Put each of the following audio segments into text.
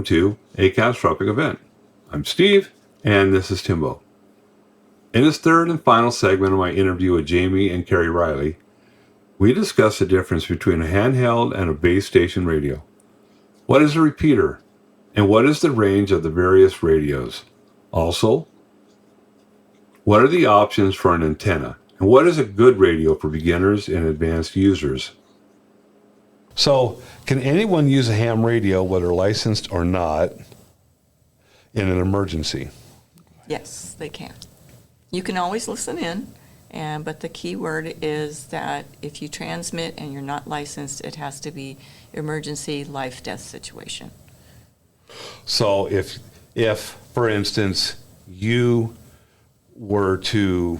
to A Catastrophic Event. I'm Steve, and this is Timbo. In this third and final segment of my interview with Jamie and Kari Riley, we discuss the difference between a handheld and a base station radio. What is a repeater? And what is the range of the various radios? Also, what are the options for an antenna? And what is a good radio for beginners and advanced users? So, can anyone use a ham radio, whether licensed or not, in an emergency? Yes, they can. You can always listen in, but the key word is that if you transmit and you're not licensed, it has to be emergency life-death situation. So if for instance, you were to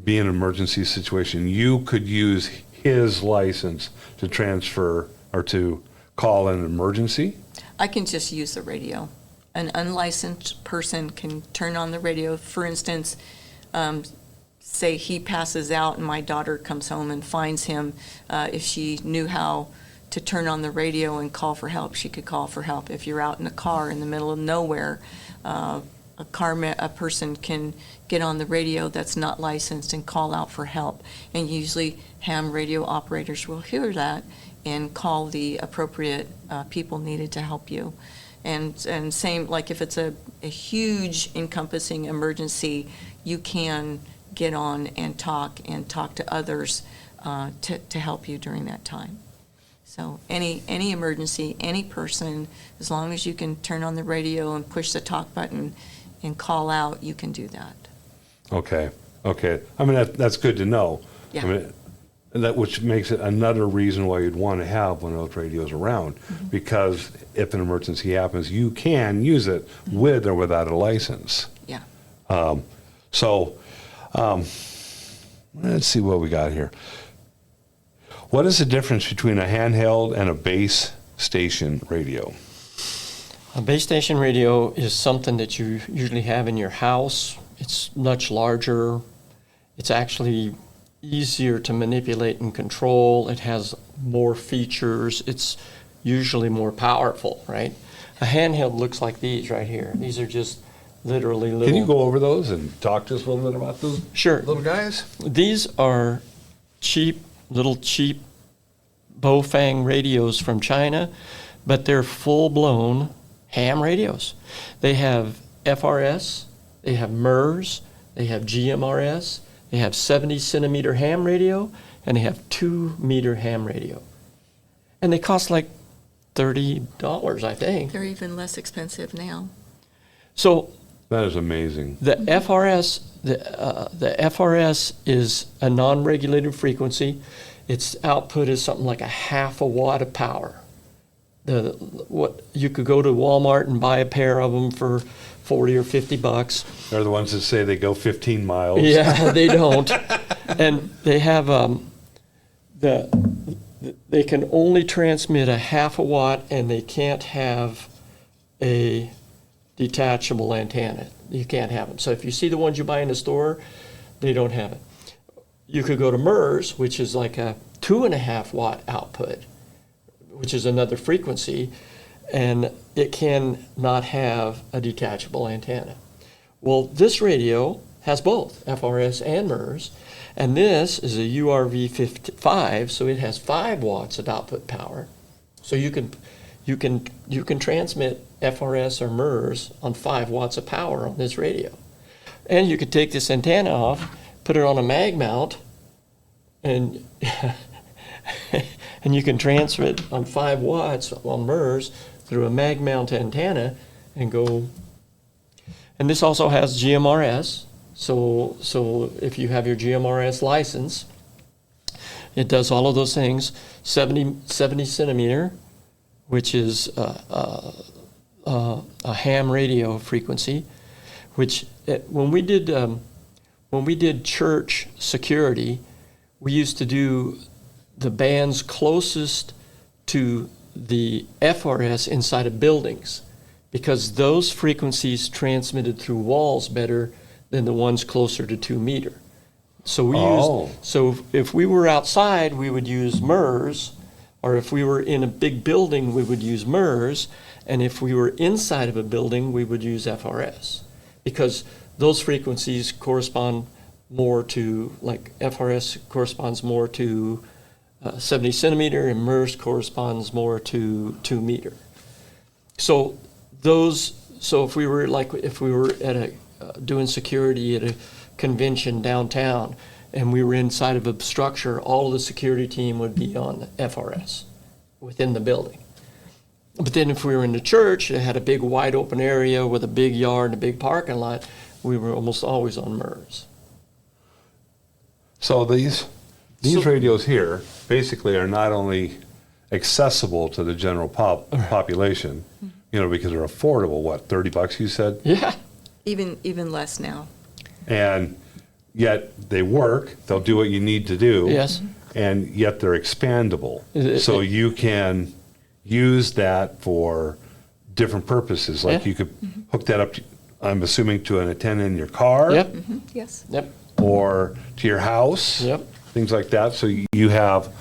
be in an emergency situation, you could use his license to transfer or to call an emergency? I can just use the radio. An unlicensed person can turn on the radio. For instance, say he passes out and my daughter comes home and finds him. If she knew how to turn on the radio and call for help, she could call for help. If you're out in a car in the middle of nowhere, a person can get on the radio that's not licensed and call out for help. And usually ham radio operators will hear that and call the appropriate people needed to help you. And same, like if it's a huge encompassing emergency, you can get on and talk to others to help you during that time. So any emergency, any person, as long as you can turn on the radio and push the talk button and call out, you can do that. Okay. I mean, that's good to know. Yeah. I mean, that which makes it another reason why you'd want to have one of those radios around, because if an emergency happens, you can use it with or without a license. Yeah. Let's see what we got here. What is the difference between a handheld and a base station radio? A base station radio is something that you usually have in your house. It's much larger. It's actually easier to manipulate and control. It has more features. It's usually more powerful, right? A handheld looks like these right here. These are just literally little... Can you go over those and talk to us a little bit about those little guys? These are cheap Bofang radios from China, but they're full-blown ham radios. They have FRS, they have MERS, they have GMRS, they have 70-centimeter ham radio, and they have 2-meter ham radio. And they cost like $30, I think. They're even less expensive now. So that is amazing. The FRS, the FRS is a non-regulated frequency. Its output is something like 0.5 watt of power. What you could go to Walmart and buy a pair of them for $40 or $50. They're the ones that say they go 15 miles. Yeah, they don't. And they have they can only transmit 0.5 watt, and they can't have a detachable antenna. You can't have them. So if you see the ones you buy in the store, they don't have it. You could go to MERS, which is like a 2.5 watt output, which is another frequency, and it can not have a detachable antenna. Well, this radio has both FRS and MERS, and this is a URV-5, so it has 5 watts of output power. So you can transmit FRS or MERS on 5 watts of power on this radio. And you could take this antenna off, put it on a mag mount, and and you can transfer it on 5 watts on MERS through a mag mount antenna and go. And this also has GMRS. So if you have your GMRS license, it does all of those things. 70 centimeter, which is a ham radio frequency, which when we did church security, we used to do the bands closest to the FRS inside of buildings, because those frequencies transmitted through walls better than the ones closer to 2 meter. So if we were outside, we would use MERS, or if we were in a big building, we would use MERS, And if we were inside of a building, we would use FRS, because those frequencies correspond more to, like FRS corresponds more to 70 centimeter, and MERS corresponds more to 2 meter. So if we were at a doing security at a convention downtown, and we were inside of a structure, all of the security team would be on FRS within the building. But then if we were in the church, it had a big wide open area with a big yard and a big parking lot, we were almost always on MERS. So these radios here basically are not only accessible to the general population, because they're affordable. What, $30 you said? Yeah. Even less now. And yet they work. They'll do what you need to do. Yes. And yet they're expandable. So you can use that for different purposes. Like you could hook that up, I'm assuming, to an antenna in your car. Yep. Yes. Yep. Or to your house. Yep. Things like that. So you have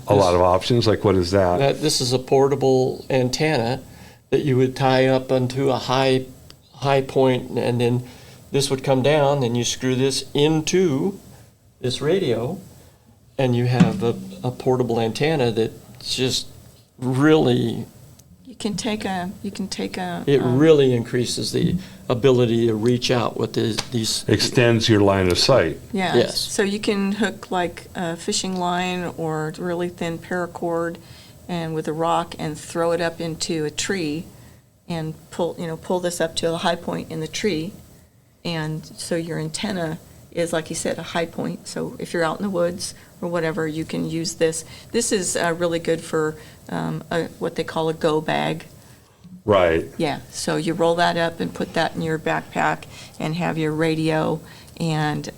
a lot of options. Like, what is that? This is a portable antenna that you would tie up onto a high point, and then this would come down, and you screw this into this radio, and you have a portable antenna that just really it really increases the ability to reach out with these extends your line of sight. Yeah. Yes. So you can hook like a fishing line or really thin paracord and with a rock and throw it up into a tree and pull this up to a high point in the tree. And so your antenna is, like you said, a high point. So if you're out in the woods or whatever, you can use this. This is really good for what they call a go bag. Right. Yeah, so you roll that up and put that in your backpack and have your radio, and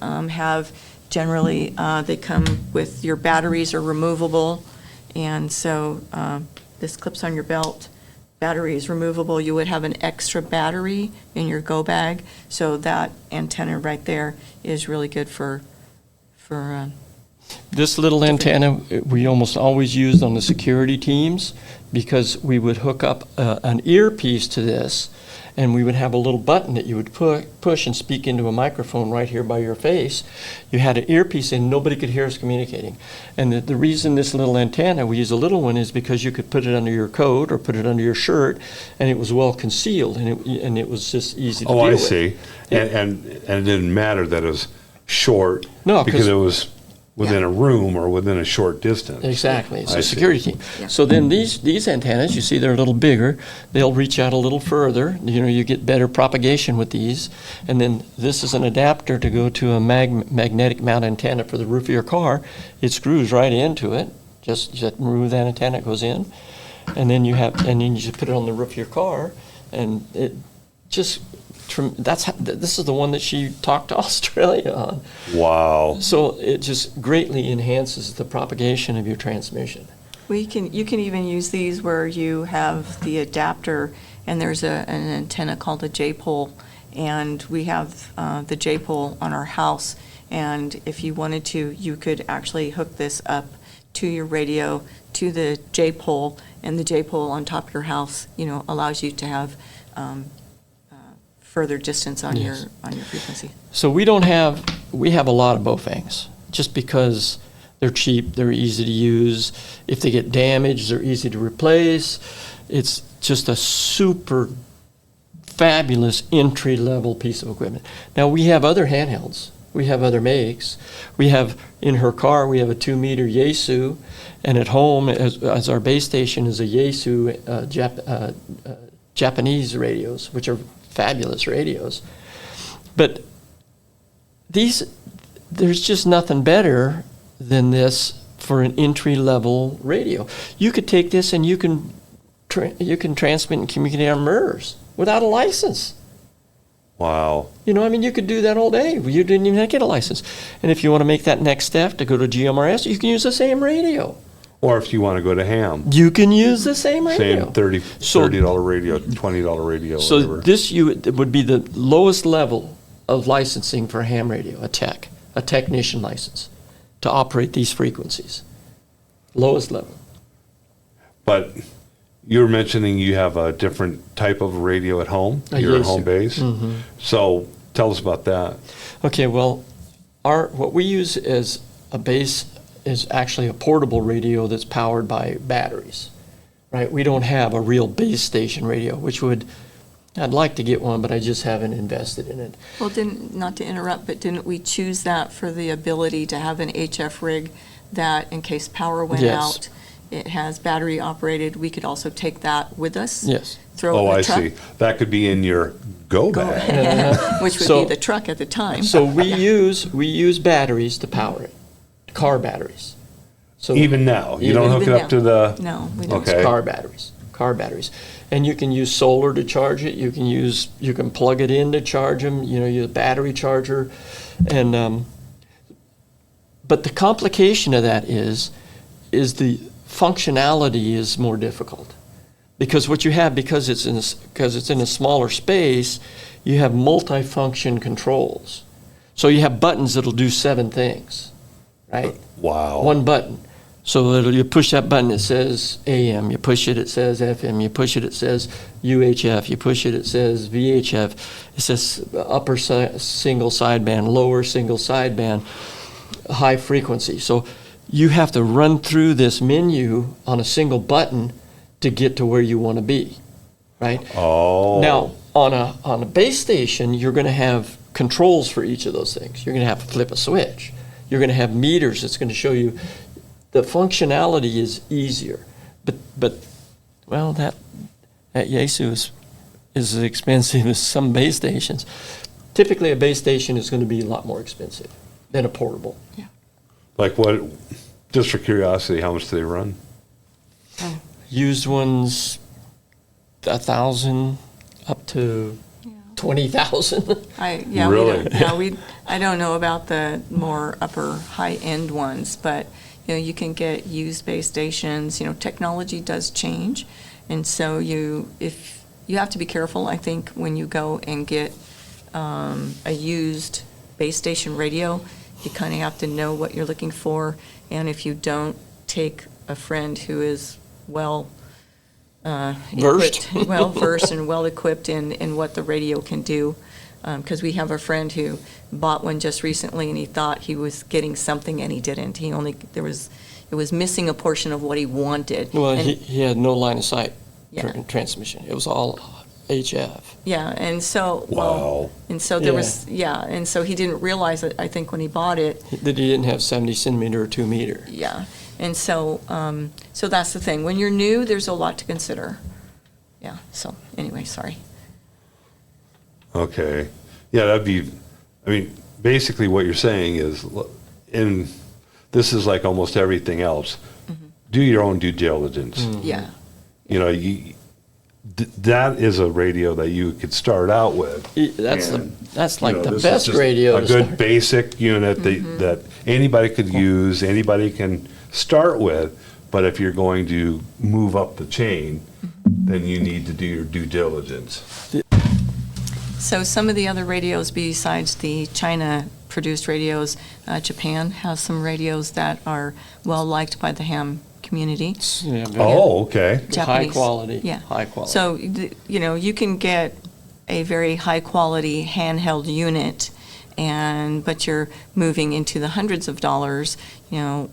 generally they come with, your batteries are removable, and so this clips on your belt. Battery is removable. You would have an extra battery in your go bag, so that antenna right there is really good for this little antenna we almost always used on the security teams, because we would hook up an earpiece to this, and we would have a little button that you would push and speak into a microphone right here by your face. You had an earpiece and nobody could hear us communicating. And the reason this little antenna, we use a little one, is because you could put it under your coat or put it under your shirt, and it was well concealed, and it was just easy to deal with. Oh, I see. And it didn't matter that it was short, No, because it was within a room or within a short distance. Exactly. It's I a see. security team. Yeah. So then these antennas, you see they're a little bigger. They'll reach out a little further. You get better propagation with these. And then this is an adapter to go to a magnetic mount antenna for the roof of your car. It screws right into it. Just remove that antenna, it goes in. And then you just put it on the roof of your car, and it just this is the one that she talked to Australia on. Wow. So it just greatly enhances the propagation of your transmission. Well, you can even use these where you have the adapter, and there's an antenna called a J-pole, and we have the J-pole on our house, and if you wanted to, you could actually hook this up to your radio, to the J-pole, and the J-pole on top of your house, allows you to have further distance on Yes. your frequency. So we have a lot of Baofangs, just because they're cheap, they're easy to use. If they get damaged, they're easy to replace. It's just a super fabulous entry-level piece of equipment. Now, we have other handhelds. We have other makes. We have, in her car, we have a 2-meter Yaesu, and at home, as our base station is a Yaesu Japanese radios, which are fabulous radios. But there's just nothing better than this for an entry-level radio. You could take this and you can transmit and communicate on MERS without a license. Wow. You could do that all day. You didn't even have to get a license. And if you want to make that next step to go to GMRS, you can use the same radio. Or if you want to go to ham, You can use the same radio. same $30 radio, $20 radio, So whatever. this would be the lowest level of licensing for a ham radio, a technician license, to operate these frequencies. Lowest level. But you were mentioning you have a different type of radio at home, A your Yaesu. home base. So tell us about that. Okay, well, what we use as a base is actually a portable radio that's powered by batteries, right? We don't have a real base station radio, I'd like to get one, but I just haven't invested in it. Well, not to interrupt, but didn't we choose that for the ability to have an HF rig that in case power went Yes. out, it has battery operated, we could also take that with us? Yes. Throw it Oh, in I the truck? see. That could be in your go bag. Which would So- be the truck at the time. So we use batteries to power it, car batteries. So Even now, you Even don't hook it up now. to the. No, we don't. Okay. car batteries. And you can use solar to charge it. You can plug it in to charge them. Use a battery charger, and but the complication of that is the functionality is more difficult, because what you have because it's in a smaller space, you have multifunction controls. So you have buttons that'll do 7 things, right? Wow. One button. So you push that button, it says AM. You push it, it says FM. You push it, it says UHF. You push it, it says VHF. It says upper single sideband, lower single sideband, high frequency. So you have to run through this menu on a single button to get to where you want to be, right? Oh. Now, on a base station, you're going to have controls for each of those things. You're going to have to flip a switch. You're going to have meters that's going to show you. The functionality is easier, but well, that Yaesu is as expensive as some base stations. Typically, a base station is going to be a lot more expensive than a portable. Yeah. Like what? Just for curiosity, how much do they run? Used ones, 1,000 up to 20,000. Really? I don't know about the more upper high end ones, but you can get used base stations. Technology does change, and so you have to be careful. I think when you go and get a used base station radio, you kind of have to know what you're looking for, and if you don't, take a friend who is Versed and well equipped in what the radio can do. Because we have a friend who bought one just recently, and he thought he was getting something, and he didn't. It was missing a portion of what he wanted. Well, And- he had no line of sight Yeah. transmission. It was all HF. Yeah, and so Wow. and so there was and so he didn't realize it. I think when he bought it, That he didn't have 70 centimeter or 2 meter. yeah, and so so that's the thing. When you're new, there's a lot to consider. Yeah. So anyway, sorry. Okay. Yeah, basically what you're saying is, and this is like almost everything else, do your own due diligence. Yeah. That is a radio that you could start out with. That's like the this is best just radio. A to good start. basic unit that anybody could use, anybody can start with, but if you're going to move up the chain, then you need to do your due diligence. So some of the other radios besides the China-produced radios, Japan has some radios that are well-liked by the ham community. Yeah, very Oh, okay. high Japanese. quality. Yeah. High quality. So, you can get a very high-quality handheld unit, but you're moving into the hundreds of dollars, and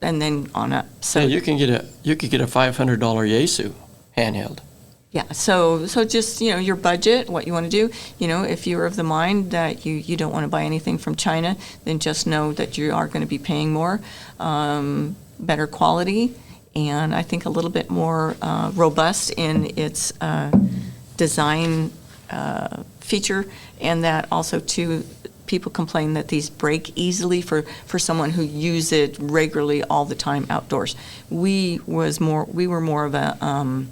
then on up. So you could get a $500 Yaesu handheld. yeah, so just, your budget, what you want to do, if you're of the mind that you don't want to buy anything from China, then just know that you are going to be paying more, better quality, and I think a little bit more robust in its design feature, and that also, too, people complain that these break easily for someone who use it regularly all the time outdoors. We were more of a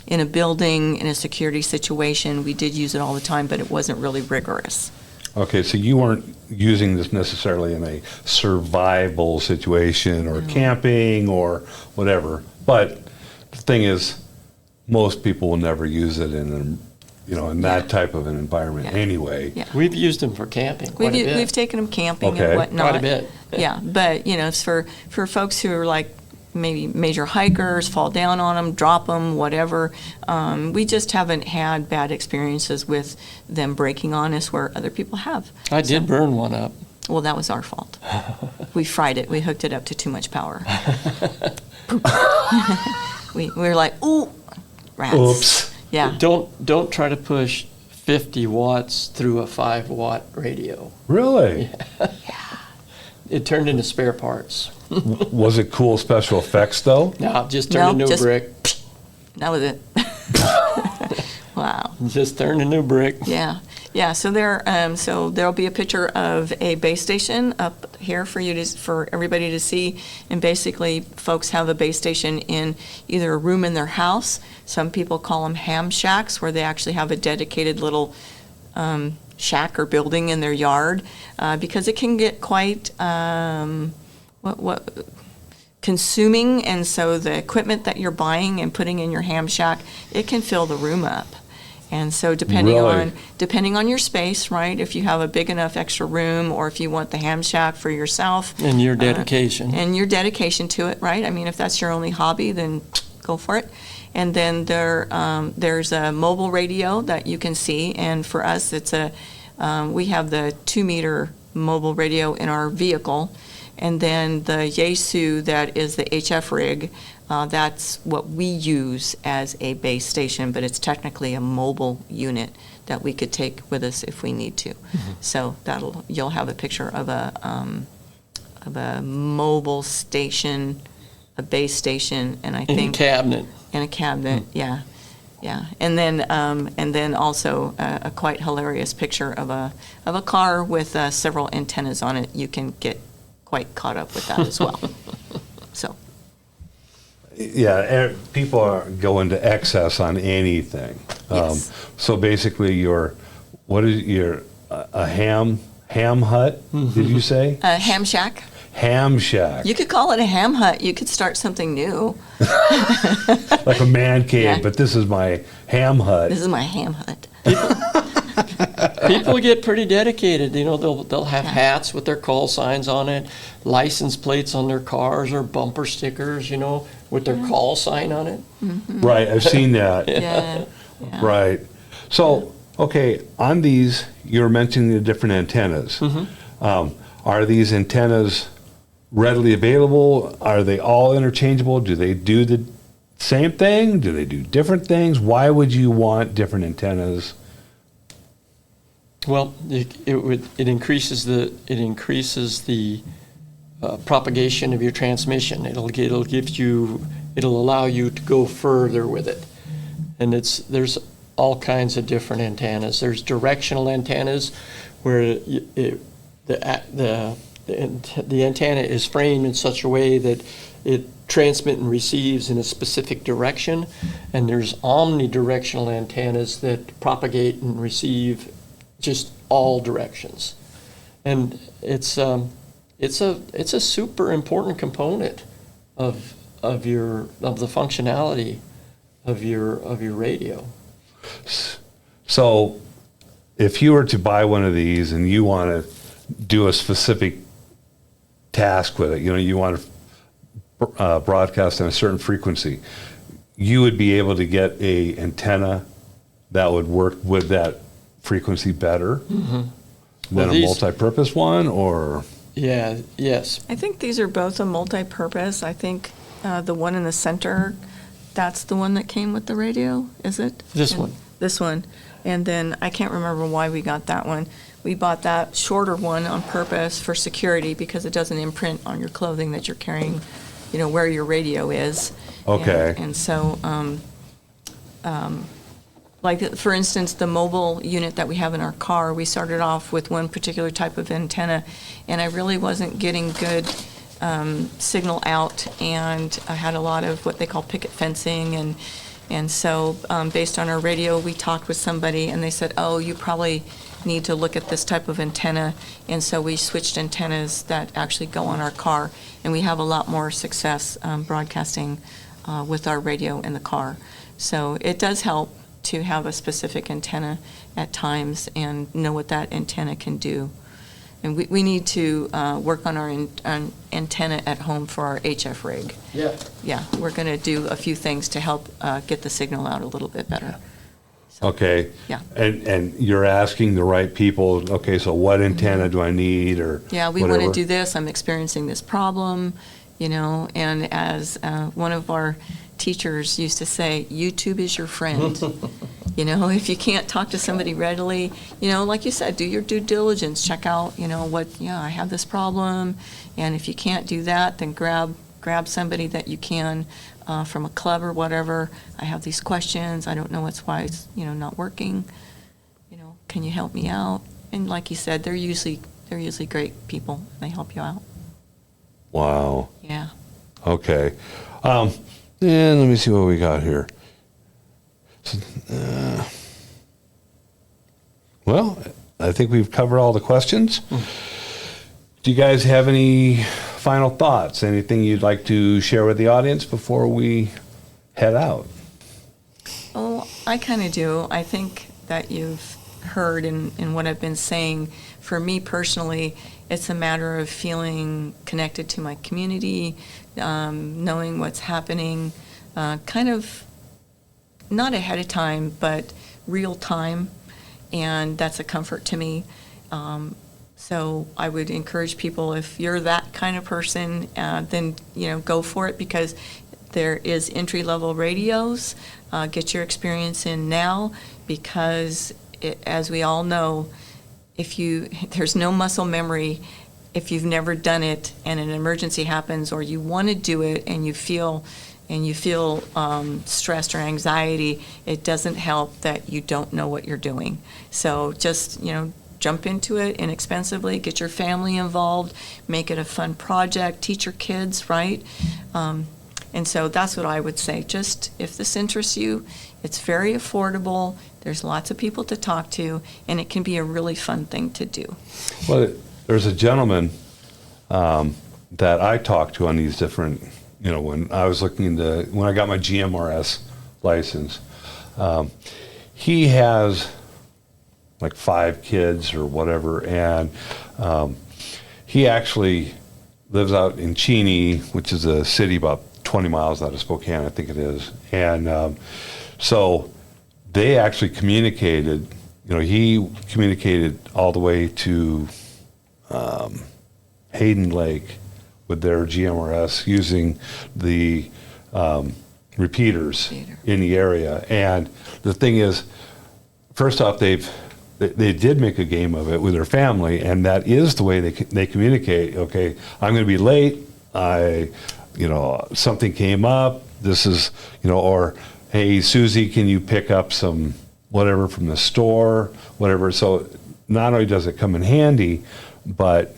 in a building, in a security situation, we did use it all the time, but it wasn't really rigorous. Okay, so you weren't using this necessarily in a survival situation or camping or whatever. But the thing is, most people will never use it in that type of an environment anyway. Yeah. We've used them for camping quite a bit. We've taken them camping Okay. and whatnot. Quite a bit. Yeah, but it's for folks who are like maybe major hikers fall down on them, drop them, whatever. We just haven't had bad experiences with them breaking on us where other people have. I did burn one up. Well, that was our fault. We fried it. We hooked it up to too much power. we were like, ooh, rats. Oops. Yeah. Don't try to push 50 watts through a 5-watt radio. Really? It turned into spare parts. Was it cool special effects though? No, just turned into a brick. That was it. Wow. Just turned into a brick. Yeah. Yeah, so there'll be a picture of a base station up here for everybody to see, and basically folks have a base station in either a room in their house. Some people call them ham shacks, where they actually have a dedicated little shack or building in their yard, because it can get quite consuming, and so the equipment that you're buying and putting in your ham shack, it can fill the room up. And so depending on your space, right, if you have a big enough extra room, or if you want the ham shack for yourself. And your dedication. And your dedication to it, right? I mean, if that's your only hobby, then go for it. And then there's a mobile radio that you can see, and for us, we have the 2-meter mobile radio in our vehicle, and then the Yaesu that is the HF rig. That's what we use as a base station, but it's technically a mobile unit that we could take with us if we need to. Mm-hmm. So you'll have a picture of a mobile station, a base station, and I think in a cabinet, yeah. And then also a quite hilarious picture of a car with several antennas on it. You can get quite caught up with that as well. So. Yeah, people are going to excess on anything. Yes. So basically, a ham hut? Did you say? A ham shack. Ham shack. You could call it a ham hut. You could start something new. Like a man cave, Yeah. but this is my ham hut. This is my ham hut. People get pretty dedicated. You know, they'll have hats with their call signs on it, license plates on their cars, or bumper stickers, you know, with their call sign on it. Mm-hmm. Right, I've seen that. Yeah. Right. So, okay, on these, you're mentioning the different antennas. Mm-hmm. Are these antennas readily available? Are they all interchangeable? Do they do the same thing? Do they do different things? Why would you want different antennas? Well, it increases the propagation of your transmission. It'll allow you to go further with it, and there's all kinds of different antennas. There's directional antennas, where the antenna is framed in such a way that it transmits and receives in a specific direction, and there's omnidirectional antennas that propagate and receive just all directions, and it's a super important component of the functionality of your radio. So, if you were to buy one of these and you want to do a specific task with it, you want to broadcast on a certain frequency, you would be able to get a antenna that would work with that frequency better than a multi-purpose one, or? Yeah, yes. I think these are both a multi-purpose. I think the one in the center, that's the one that came with the radio, is it? This one. This one. And then I can't remember why we got that one. We bought that shorter one on purpose for security, because it doesn't imprint on your clothing that you're carrying, where your radio is. Okay. And so, like, for instance, the mobile unit that we have in our car, we started off with one particular type of antenna, and I really wasn't getting good signal out, and I had a lot of what they call picket fencing, and so based on our radio, we talked with somebody, and they said, oh, you probably need to look at this type of antenna, and so we switched antennas that actually go on our car, and we have a lot more success broadcasting with our radio in the car. So it does help to have a specific antenna at times and know what that antenna can do. And we need to work on our antenna at home for our HF rig. Yeah. Yeah, we're going to do a few things to help get the signal out a little bit better. So, Okay. Yeah. And you're asking the right people, okay, so what antenna do I need or Yeah, we whatever? want to do this. I'm experiencing this problem, and as one of our teachers used to say, YouTube is your friend. If you can't talk to somebody readily, like you said, do your due diligence, check out, I have this problem, and if you can't do that, then grab somebody that you can from a club or whatever. I have these questions. I don't know why it's, not working. Can you help me out? And like you said, they're usually great people. They help you out. Wow. Yeah. Okay. And let me see what we got here. Well, I think we've covered all the questions. Do you guys have any final thoughts? Anything you'd like to share with the audience before we head out? Oh, I kind of do. I think that you've heard in what I've been saying. For me personally, it's a matter of feeling connected to my community, knowing what's happening, kind of not ahead of time, but real time, and that's a comfort to me. So I would encourage people, if you're that kind of person, then go for it, because there is entry-level radios. Get your experience in now, because as we all know, there's no muscle memory if you've never done it and an emergency happens, or you want to do it and you feel stressed or anxiety. It doesn't help that you don't know what you're doing. So just jump into it inexpensively, get your family involved, make it a fun project, teach your kids, right? And so that's what I would say. Just, if this interests you, it's very affordable, there's lots of people to talk to, and it can be a really fun thing to do. Well, there's a gentleman that I talked to on these different, when I was when I got my GMRS license, he has like 5 kids or whatever, and he actually lives out in Cheney, which is a city about 20 miles out of Spokane, I think it is. And so they actually communicated, he communicated all the way to Hayden Lake with their GMRS using the repeaters in the area. And the thing is, first off, they did make a game of it with their family, and that is the way they communicate. Okay, I'm going to be late. Something came up. This is, or hey, Susie, can you pick up some whatever from the store, whatever. So not only does it come in handy, but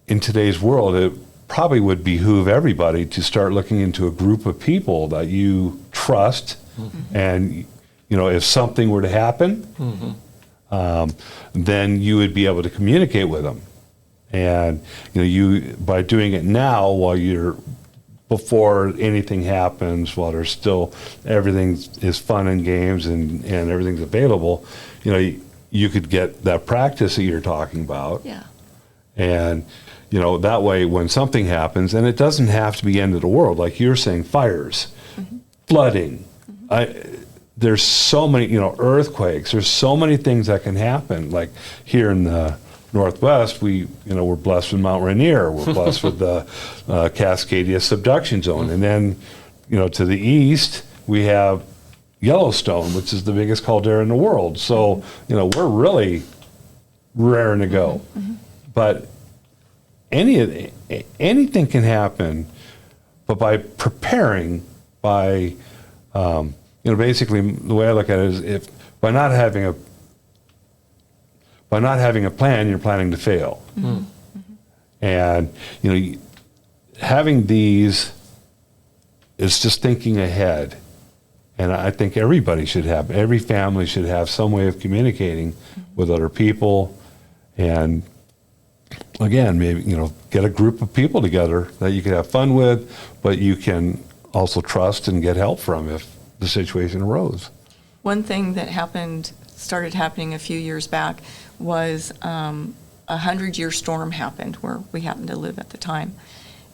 in today's world, it probably would behoove everybody to start looking into a group of people that you trust, and if something were to happen, then you would be able to communicate with them. And by doing it now, before anything happens, while there's still everything is fun and games and everything's available, you could get that practice that you're talking about. Yeah. And that way, when something happens, and it doesn't have to be end of the world, like you're saying, fires, flooding. There's so many, earthquakes. There's so many things that can happen. Like here in the Northwest, we're blessed with Mount Rainier. We're blessed with the Cascadia subduction zone. And then, to the east, we have Yellowstone, which is the biggest caldera in the world. So, we're really raring to go. But anything can happen, but by preparing, basically the way I look at it is, by not having a plan, you're planning to fail. And having these is just thinking ahead. And I think every family should have some way of communicating with other people. And again, maybe, get a group of people together that you can have fun with, but you can also trust and get help from if the situation arose. One thing that started happening a few years back was 100-year storm happened where we happened to live at the time.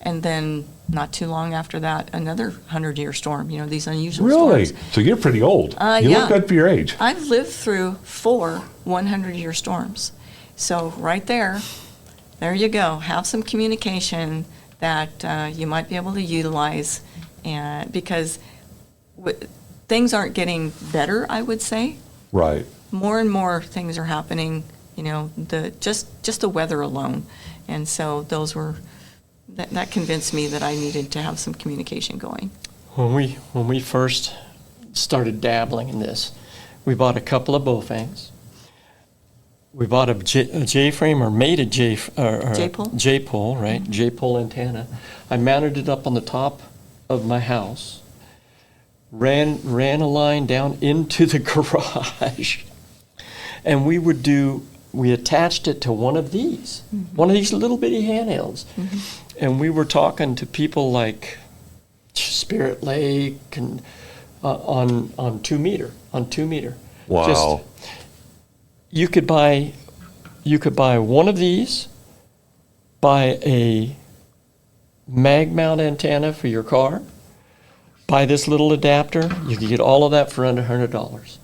And then not too long after that, another 100-year storm, these unusual Really? storms. So you're pretty old. You Yeah. look good for your age. I've lived through 4 100-year storms. So right there you go. Have some communication that you might be able to utilize, and because things aren't getting better, I would say. Right. More and more things are happening, just the weather alone. And so that convinced me that I needed to have some communication going. When we first started dabbling in this, we bought a couple of Bofangs. We bought a J-frame, or made a J-pole? J-pole, right? J-pole antenna. I mounted it up on the top of my house, ran a line down into the garage, and we attached it to one of these little bitty handhelds. And we were talking to people like Spirit Lake and on 2 meter. Wow. You could buy one of these, buy a mag mount antenna for your car, buy this little adapter. You can get all of that for under $100.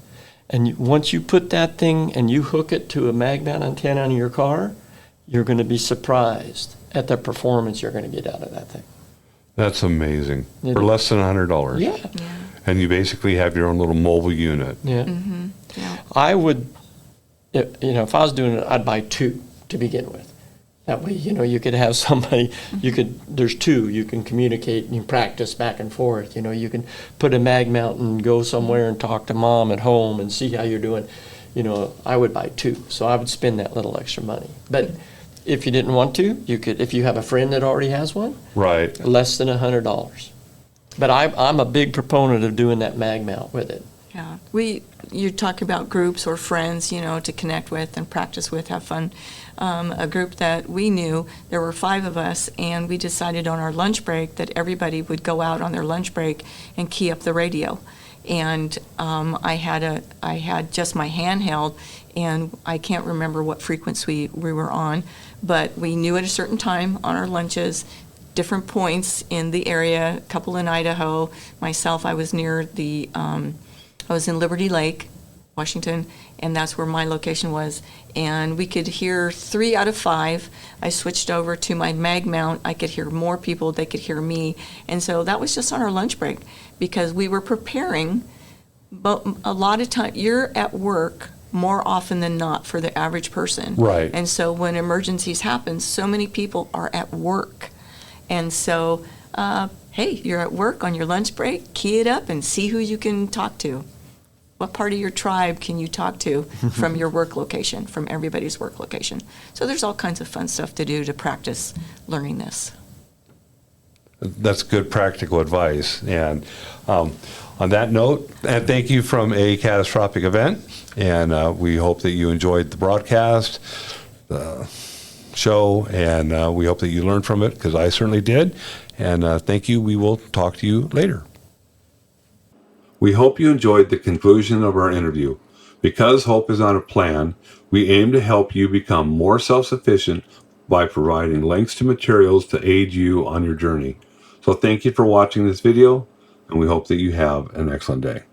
And once you put that thing and you hook it to a mag mount antenna on your car, you're going to be surprised at the performance you're going to get out of that thing. That's amazing. For less than $100. Yeah. And you basically have your own little mobile unit. Yeah. Yeah. I would, if I was doing it, I'd buy 2 to begin with. That way, you could have somebody, there's 2, you can communicate and you practice back and forth. You can put a mag mount and go somewhere and talk to mom at home and see how you're doing. I would buy 2, so I would spend that little extra money. But if you didn't want to, you could, if you have a friend that already has one, Right. less than $100. But I'm a big proponent of doing that mag mount with it. Yeah, you talk about groups or friends, to connect with and practice with, have fun. A group that we knew, there were 5 of us, and we decided on our lunch break that everybody would go out on their lunch break and key up the radio. And I had just my handheld, and I can't remember what frequency we were on, but we knew at a certain time on our lunches, different points in the area, a couple in Idaho. Myself, I was near I was in Liberty Lake, Washington, and that's where my location was. And we could hear 3 out of 5. I switched over to my mag mount. I could hear more people. They could hear me. And so that was just on our lunch break because we were preparing. But a lot of time, you're at work more often than not for the average person. Right. And so when emergencies happen, so many people are at work. And so, hey, you're at work on your lunch break, key it up and see who you can talk to. What part of your tribe can you talk to from your work location, from everybody's work location? So there's all kinds of fun stuff to do to practice learning this. That's good practical advice. And on that note, and thank you from a catastrophic event. And we hope that you enjoyed the broadcast, the show, and we hope that you learned from it, because I certainly did. And thank you. We will talk to you later. We hope you enjoyed the conclusion of our interview. Because Hope is on a plan, we aim to help you become more self-sufficient by providing links to materials to aid you on your journey. So thank you for watching this video, and we hope that you have an excellent day.